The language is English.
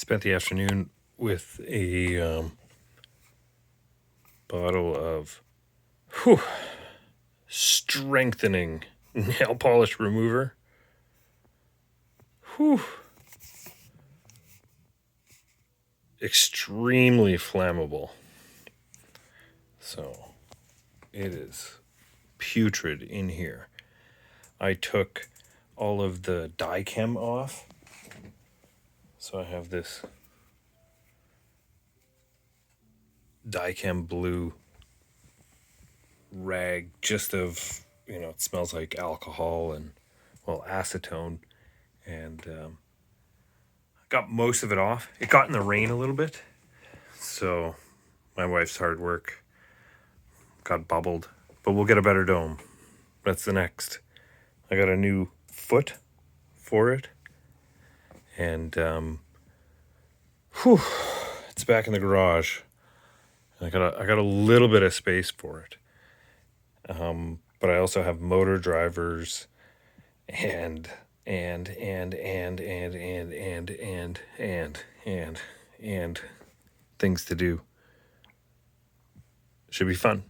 spent the afternoon with a bottle of strengthening nail polish remover. Extremely flammable. So it is putrid in here. I took all of the Dykem off. So I have this Dykem blue rag just of, it smells like alcohol and, acetone. And got most of it off. It got in the rain a little bit. So my wife's hard work got bubbled. But we'll get a better dome. That's the next. I got a new foot for it. And it's back in the garage. I got a little bit of space for it. But I also have motor drivers and things to do. Should be fun.